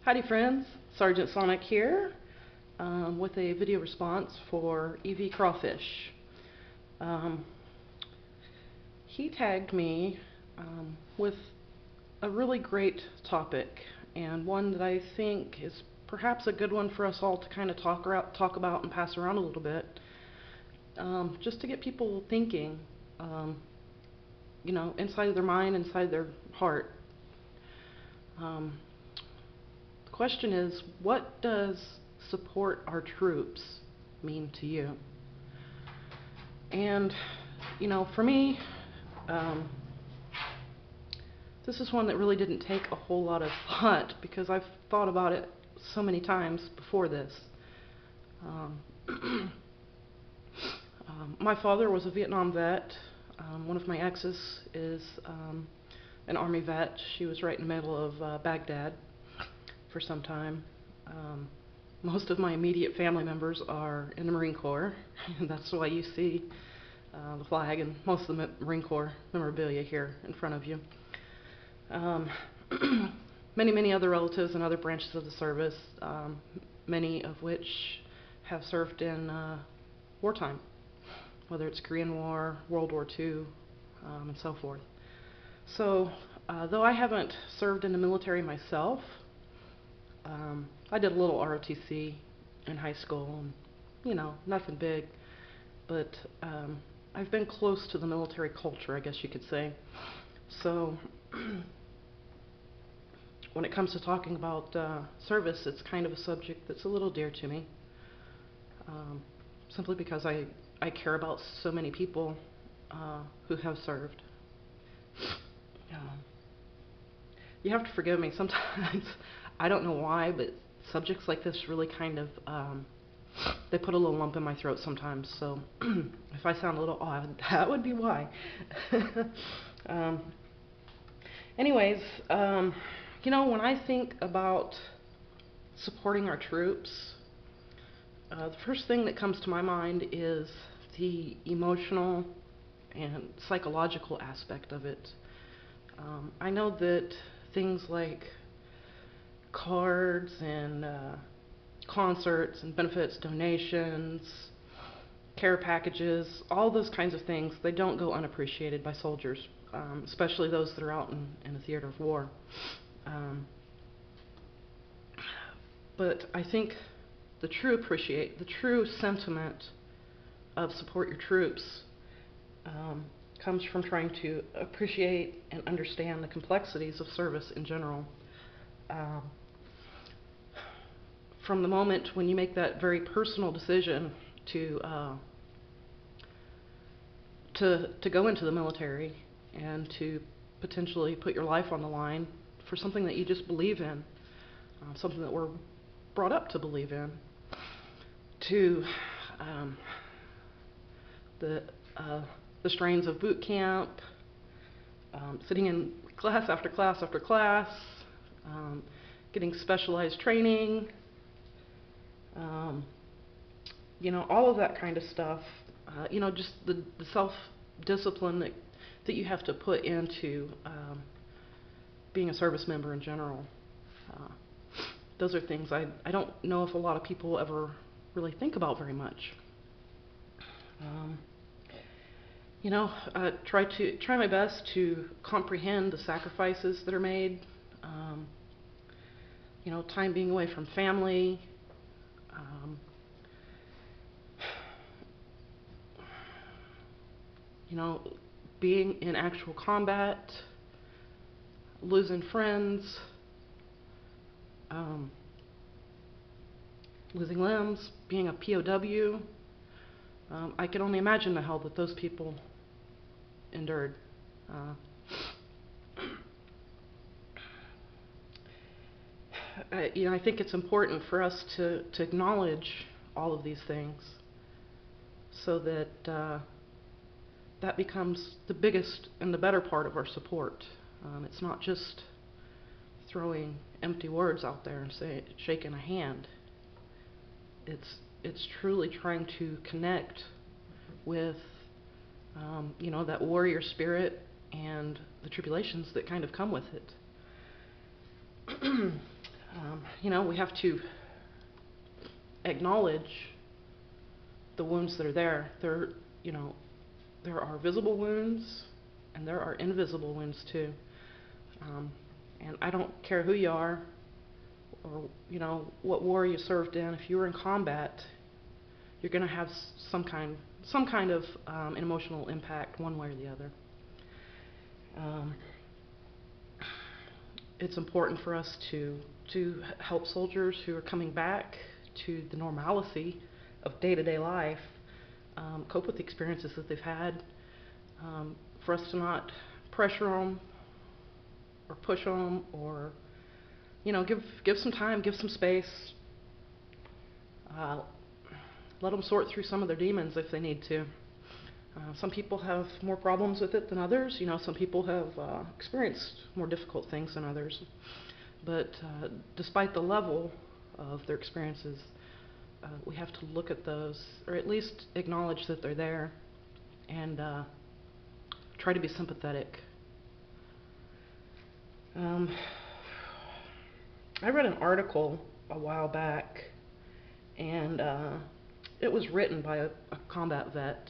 Howdy friends, Sergeant Sonic here with a video response for evcrawfish. He tagged me with a really great topic, and one that I think is perhaps a good one for us all to kind of talk about and pass around a little bit, just to get people thinking, inside their mind, inside their heart. The question is, what does support our troops mean to you? And, for me, this is one that really didn't take a whole lot of thought because I've thought about it so many times before this. My father was a Vietnam vet. One of my exes is an Army vet. She was right in the middle of Baghdad for some time. Most of my immediate family members are in the Marine Corps, and that's why you see the flag and most of the Marine Corps memorabilia here in front of you. Many other relatives in other branches of the service, many of which have served in wartime, whether it's Korean War, World War II, and so forth. So, though I haven't served in the military myself, I did a little ROTC in high school, and, nothing big, but I've been close to the military culture, I guess you could say. So, when it comes to talking about service, it's kind of a subject that's a little dear to me, simply because I care about so many people who have served. You have to forgive me, sometimes I don't know why, but subjects like this really kind of, they put a little lump in my throat sometimes, so if I sound a little odd, that would be why. Anyways, when I think about supporting our troops, the first thing that comes to my mind is the emotional and psychological aspect of it. I know that things like cards and concerts and benefits, donations, care packages, all those kinds of things, they don't go unappreciated by soldiers, especially those that are out in the theater of war. But I think the true sentiment of support your troops comes from trying to appreciate and understand the complexities of service in general. From the moment when you make that very personal decision to go into the military and to potentially put your life on the line for something that you just believe in, something that we're brought up to believe in, to the strains of boot camp, sitting in class after class after class, getting specialized training, all of that kind of stuff, just the self-discipline that you have to put into being a service member in general. Those are things I don't know if a lot of people ever really think about very much. Try my best to comprehend the sacrifices that are made. Time being away from family, being in actual combat, losing friends, losing limbs, being a POW. I can only imagine the hell that those people endured. I think it's important for us to acknowledge all of these things so that that becomes the biggest and the better part of our support. It's not just throwing empty words out there and shaking a hand. It's truly trying to connect with that warrior spirit and the tribulations that kind of come with it. we have to acknowledge the wounds that are there. There are visible wounds, and there are invisible wounds too. And I don't care who you are, or what war you served in. If you were in combat, you're going to have some kind of an emotional impact, one way or the other. It's important for us to help soldiers who are coming back to the normalcy of day-to-day life, cope with the experiences that they've had, for us to not pressure them or push them, or give some time, give some space, let them sort through some of their demons if they need to. Some people have more problems with it than others. Some people have experienced more difficult things than others. But despite the level of their experiences, we have to look at those, or at least acknowledge that they're there, and try to be sympathetic. I read an article a while back, and it was written by a combat vet,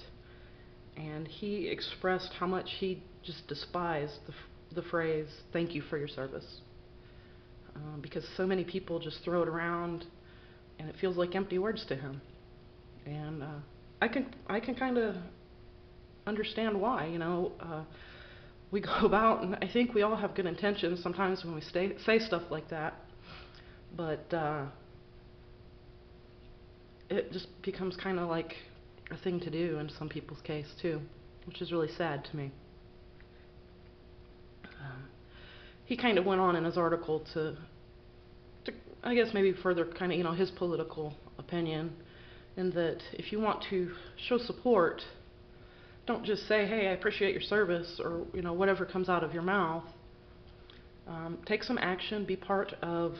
and he expressed how much he just despised the phrase, "thank you for your service," because so many people just throw it around, and it feels like empty words to him. And I can kind of understand why. We go about, and I think we all have good intentions sometimes when we say stuff like that, but it just becomes kind of like a thing to do in some people's case too, which is really sad to me. He kind of went on in his article to I guess maybe further kind of his political opinion, in that if you want to show support, don't just say, "Hey, I appreciate your service," or whatever comes out of your mouth. Take some action. Be part of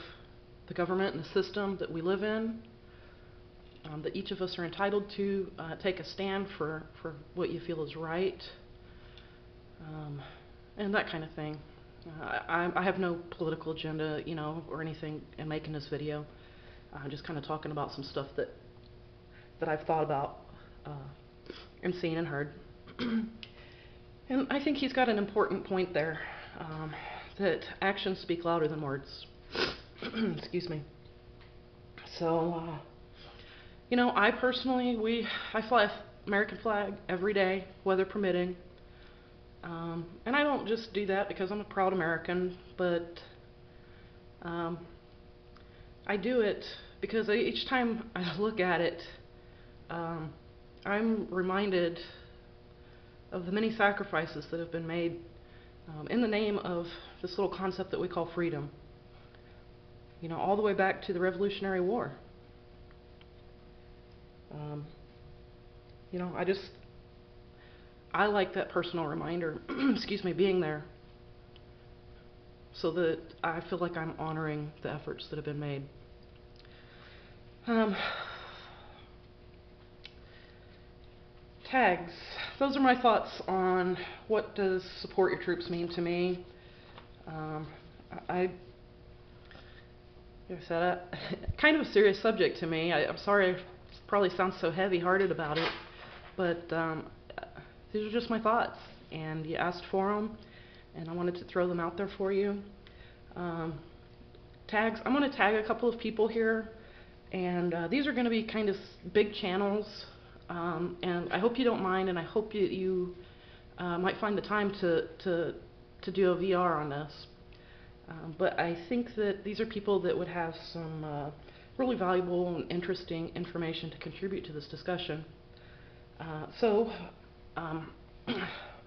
the government and the system that we live in, that each of us are entitled to. Take a stand for what you feel is right, and that kind of thing. I have no political agenda, or anything in making this video. I'm just kind of talking about some stuff that I've thought about and seen and heard. And I think he's got an important point there, that actions speak louder than words. Excuse me. So, I personally, I fly American flag every day, weather permitting. And I don't just do that because I'm a proud American, but I do it because each time I look at it, I'm reminded of the many sacrifices that have been made in the name of this little concept that we call freedom. All the way back to the Revolutionary War. I like that personal reminder, excuse me, being there, so that I feel like I'm honoring the efforts that have been made. Tags. Those are my thoughts on what does support your troops mean to me. Like I said, kind of a serious subject to me. I'm sorry I probably sound so heavy-hearted about it, but these are just my thoughts, and you asked for them, and I wanted to throw them out there for you. Tags. I'm going to tag a couple of people here, and these are going to be kind of big channels, and I hope you don't mind, and I hope you might find the time to do a VR on this. But I think that these are people that would have some really valuable and interesting information to contribute to this discussion.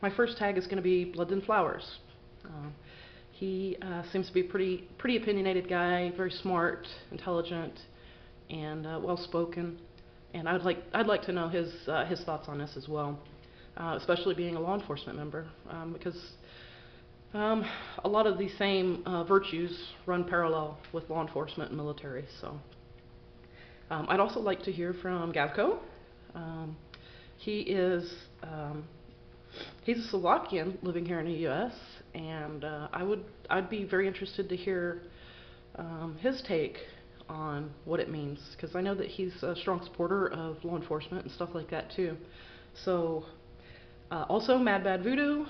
My first tag is going to be thenFLOWERS. He seems to be a pretty opinionated guy, very smart, intelligent, and well-spoken. And I'd like to know his thoughts on this as well, especially being a law enforcement member, because a lot of these same virtues run parallel with law enforcement and military. So I'd also like to hear from Gavkoo. He's a Slovakian living here in the U.S., and I'd be very interested to hear his take on what it means, because I know that he's a strong supporter of law enforcement and stuff like that too. So, also MadBadVoodo,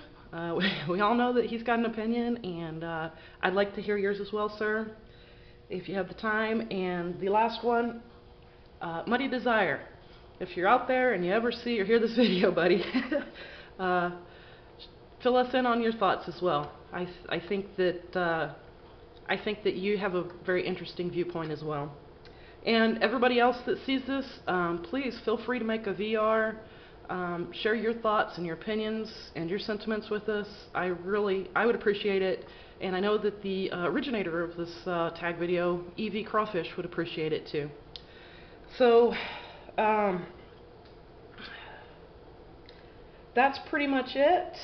we all know that he's got an opinion, and I'd like to hear yours as well, sir, if you have the time. And the last one, Muddieddesire. If you're out there and you ever see or hear this video, buddy, fill us in on your thoughts as well. I think that you have a very interesting viewpoint as well. And everybody else that sees this, please feel free to make a VR. Share your thoughts and your opinions and your sentiments with us. I would appreciate it. And I know that the originator of this tag video, evcrawfish, would appreciate it too. So, that's pretty much it.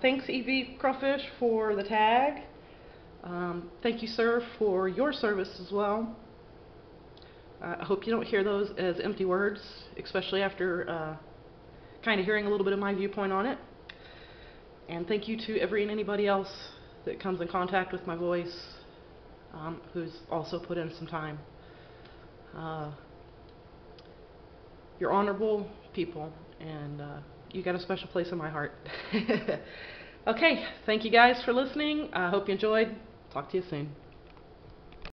Thanks, evcrawfish, for the tag. Thank you, sir, for your service as well. I hope you don't hear those as empty words, especially after kind of hearing a little bit of my viewpoint on it. And thank you to every and anybody else that comes in contact with my voice, who's also put in some time. You're honorable people, and you got a special place in my heart. Okay, thank you guys for listening. I hope you enjoyed. Talk to you soon.